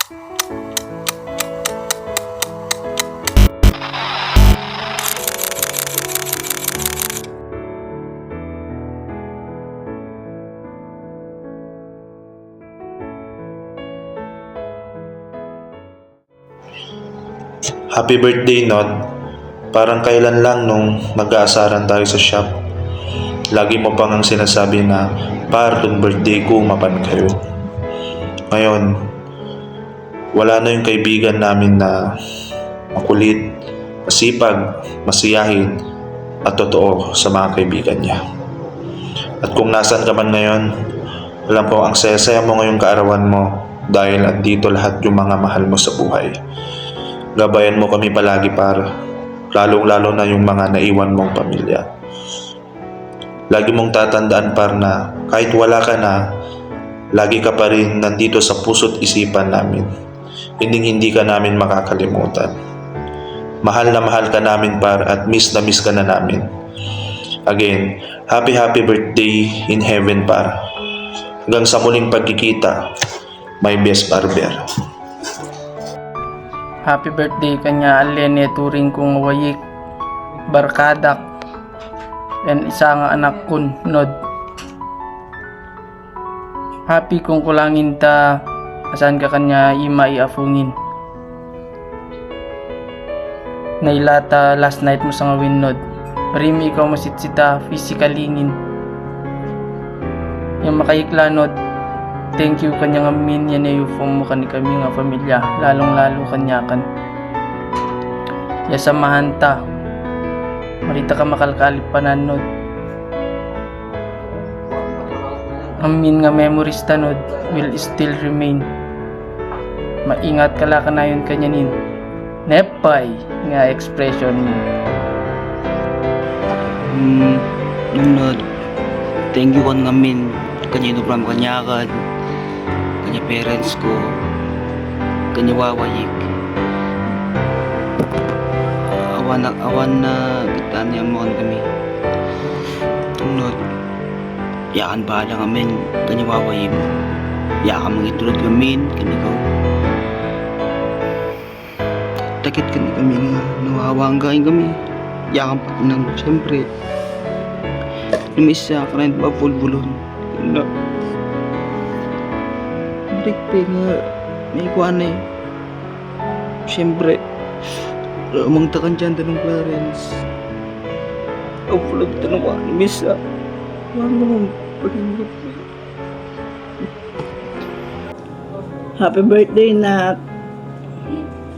Happy birthday, Nod. Parang kailan lang nung mag-aasaran tayo sa shop. Lagi mo pang ang sinasabi na, par, kung birthday ko, mapan kayo. Ngayon, wala na yung kaibigan namin na makulit, masipag, masiyahin, at totoo sa mga kaibigan niya. At kung nasan ka man ngayon, alam ko ang saya-saya mo ngayong kaarawan mo dahil andito lahat yung mga mahal mo sa buhay. Gabayan mo kami palagi para, lalong-lalo na yung mga naiwan mong pamilya. Lagi mong tatandaan par na kahit wala ka na, lagi ka pa rin nandito sa puso't isipan namin. Hindi ka namin makakalimutan. Mahal na mahal ka namin par at miss na miss ka na namin. Again, happy birthday in heaven par. Hanggang sa muling pagkikita, my best barber. Happy birthday kanya Alene turing kong wayik barkadak and isa nga anak kun Nod. Happy kung kulangin ta asan ka kanya ima iafungin. Nailata last night mo sa ngawin Nod. Marimi ikaw masitsita physicalingin. Yung makayikla Nod. Thank you kanya nga min yan yung mo kani kami nga pamilya lalong lalo kanya kan yasamahan ta marita ka makalkalip pananod amin nga memories tanod will still remain maingat kala ka na yun kanya nin nepay nga expression mo. Nunod, thank you kan ngamin kanya inubram kanya kan kanya parents ko kanya wawayik awan na kita niya mo kami tunod yakan bahala ngamin kanya wawayik yakan mangitulad ngamin kanya ko takit kami nga nawawanggain kami yakan pati nang siyempre lumisa ka rin ba bulbulon na birthday nga may kuwan eh siyempre umang takan dyan tanong Clarence ang pulag tanong ka ni Misa wala naman pag-ingat happy birthday na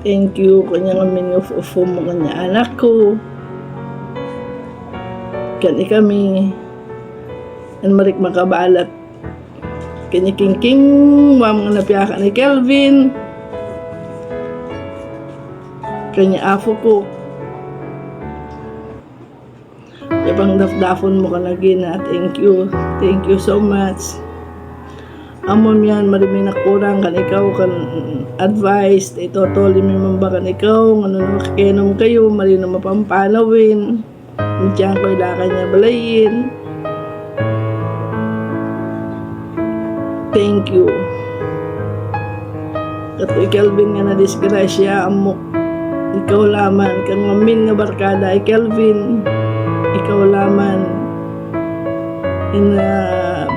thank you kanya nga minufufo mo kanya anak ko kani kami ang marik makabalat kanya king mga napiyaka ni Kelvin kanya afo ko yapang dafdafon mo ka lagi na thank you so much amon yan marami na kurang kan ikaw kan advice ito toli may mamba kan ikaw ano nakikinom kayo mali na mapampanawin diyan ko ilaka niya balayin. Thank you. Katoy Kelvin nga na disgrasya amok. Ikaw laman kang mamin nga barkada ay Kelvin. Ikaw laman in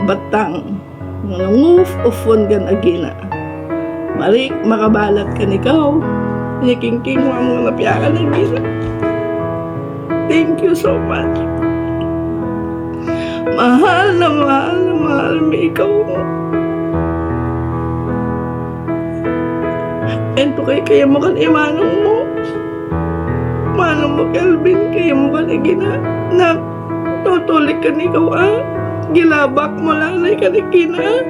batang nga move ofon gan agina. Mari makabalat kan ikaw. King mo ang napiakan agina. Thank you so much. Mahal na mahal mi ikaw mo. Ento kaya mo kan imanong mo. Manong mo Kelvin kaya mo kan igina. Na tutulik ka ni ikaw Gilabak mo lalay ka ni kina.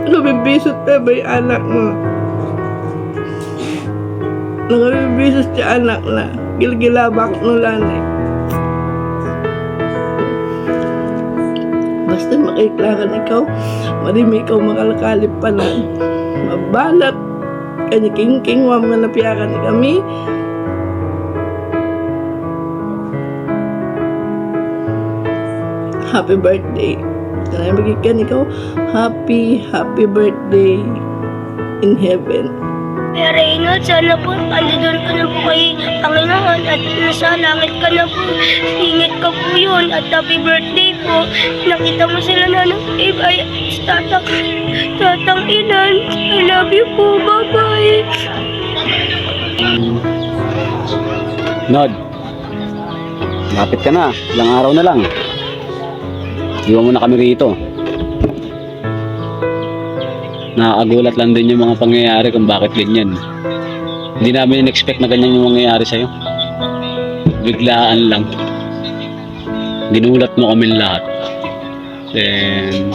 Nabibisot pa ba yung anak mo? Nabibisot siya anak na. Gilabak mo lalay. Basta makiklakan ikaw, marimi ikaw makalkalip pa na mabalat kanya king wam nga napiyakan ni kami. Happy birthday. Kanay magikan ikaw, happy birthday. in heaven. Kuya Reynald, sana po andun ka na po kay Panginoon at nasa langit ka na po. Singit ka po yun at happy birthday po. Nakita mo sila na ng ay tatang Inan. I love you po. Bye-bye. Nod, lapit ka na. Ilang araw na lang. Iwan mo na kami rito. Nakakagulat lang din yung mga pangyayari kung bakit ganyan. Hindi namin in-expect na ganyan yung mangyayari sa'yo. Biglaan lang. Ginulat mo kami lahat. Then,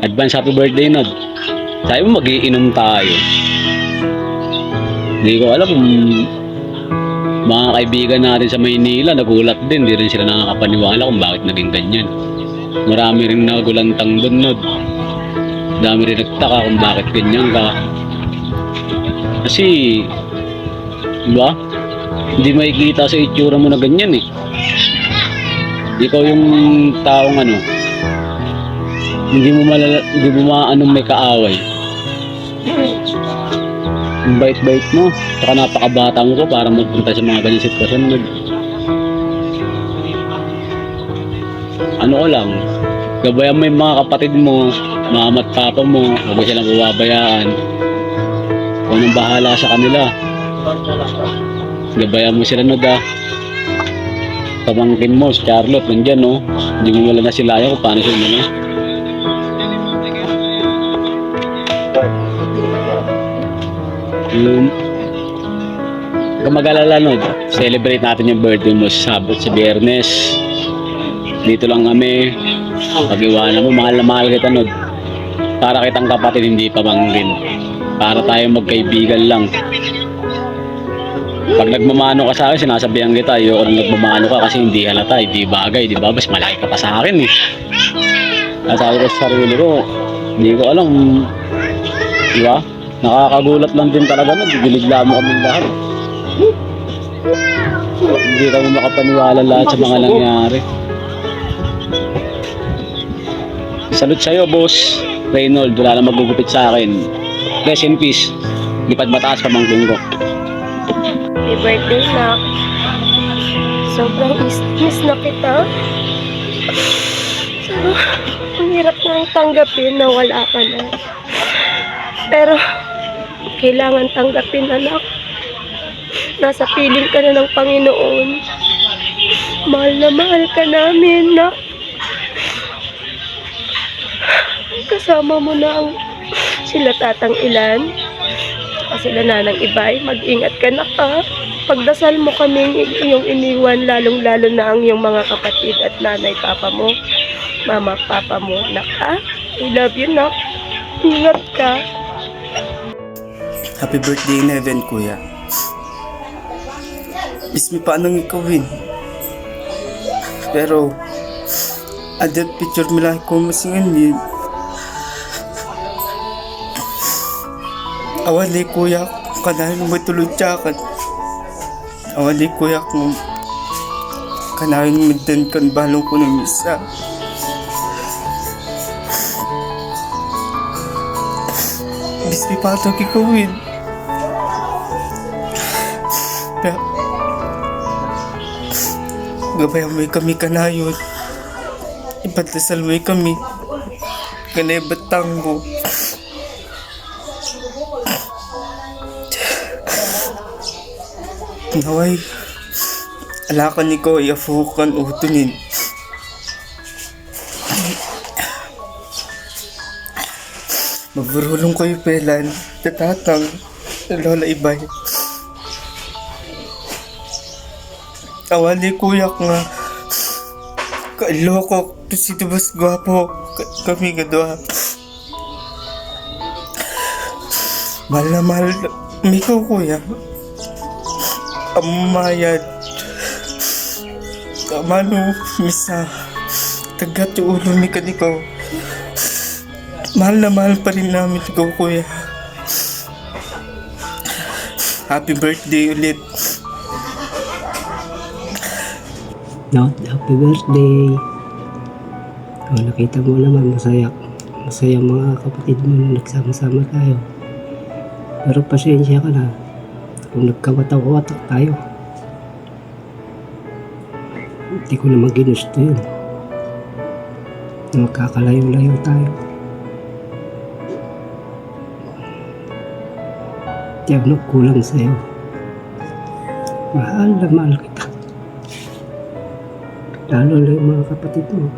advance happy birthday, Nod. Sabi mo mag-iinom tayo. Hindi ko alam kung mga kaibigan natin sa Maynila nagulat din. Hindi rin sila nakakapaniwala kung bakit naging ganyan. Marami rin nagulantang doon, Nod. Dami rin nagtaka kung bakit ganyan ka. Kasi, diba? Hindi makikita sa itsura mo na ganyan eh. Ikaw yung taong hindi mo maanong may kaaway. Ang bait-bait mo. Saka napakabata mo ko para magpunta sa mga ganyan sitwasyon. Ano ko lang, gabayan mo yung mga kapatid mo, mama at papa mo, huwag mo silang buwabayaan. Kung anong bahala sa kanila. Gabayan mo sila, Nod, ah. Pamangkin mo, si Charlotte, nandyan, no? Hindi mo wala na sila kung paano sila, no? Kung mag-alala, Nod, celebrate natin yung birthday mo sa Sabot, sa Biyernes. Dito lang kami. Pag-iwanan mo, mahal na mahal kita, Nod. Para kitang kapatid, hindi pamangkin. Para tayo magkaibigan lang. Pag nagmamano ka sa akin, sinasabihan kita, ayoko nang nagmamano ka kasi hindi halata, hindi bagay, di ba? Mas malaki ka pa sa akin eh. At sabi ko sa sarili ko, hindi ko alam, di ba? Nakakagulat lang din talaga, no? Bibiligla mo kami lahat. Hindi kami makapaniwala lahat sa mga nangyari. Salute sa'yo, boss Reynold. Wala na magugupit sa akin. Rest in peace. Lipad mataas pamangkin ko. Happy birthday, Nak. Sobrang miss na kita. So, ang hirap na tanggapin na wala ka na. Pero, kailangan tanggapin, anak. Nasa piling ka na ng Panginoon. Mahal na mahal ka namin, Nak. Kasama mo na ang sila tatang Ilan. Sila nanang Ibay, mag-ingat ka na ka. Pagdasal mo kaming iyong iniwan, lalong-lalo na ang iyong mga kapatid at nanay, papa mo, mama, papa mo, nak ha? I love you, nak. Ingat ka. Happy birthday in heaven, kuya. Miss me pa anong ikawin. Pero, ada picture mo lang ko masingan din. Awali kuya, kanahin mo tulog tsakan. Awali kuya, kung kanahin mo din kan balong ko ng misa. Bispi pa ito kikawin. Pero, gabayan mo kami kanayon. Ipatasal mo kami. Kanay batang mo. Naway, alakan ni ko iafukan utunin. Magburulong ko yung pelan, tatatang, lola Ibay. Awali kuyak nga, kailoko, tusito bas gwapo, kami gadwa. Mahal na mahal, may ko kuya. Amayad Amano misa tagat yung ulo ni kanikaw. Mahal na mahal pa rin namin ikaw, kuya. Happy birthday ulit. No, happy birthday. Oh, nakita mo naman, masaya Masaya mga kapatid mo na nagsama-sama tayo. Pero pasensya ka na kung nagkawatak-watak tayo. Hindi ko naman ginusto yun. Na magkakalayo-layo tayo. Hindi ako nagkulang sa'yo. Mahal na mahal kita. Lalo na yung mga kapatid mo.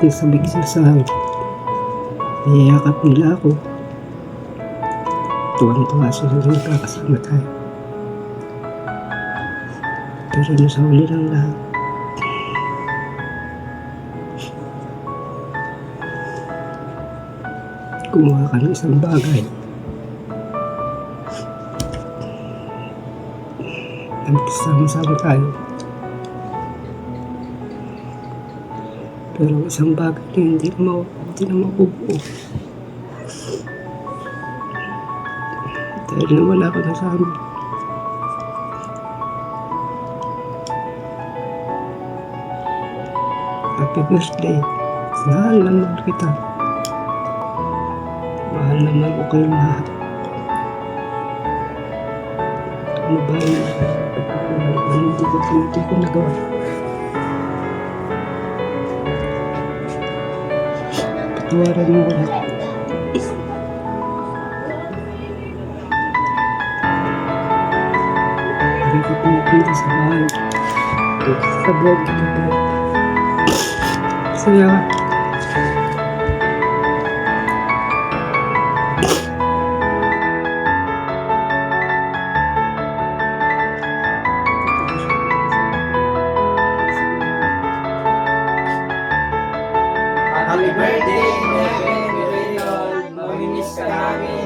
Sabik sila sa akin. Niyayakap nila ako. Tuwang-tuwa sila na magkakasama tayo. Pero nasa huli ng lahat, gumawa ka ng isang bagay na magsama-sama tayo. Pero isang bagay na hindi na mabubuo. Dahil nawala ka na sa amin. Happy birthday. Mahal na mahal kita. Mahal na mahal ko kayo lahat. Ano ba yun? Ano hindi ko nagawa? Patawaran mo ko lahat. Hindi ko pumupunta sa bahay. Sa vlog kita po. Saya ka. Happy birthday, Neve! Mamimiss ka namin!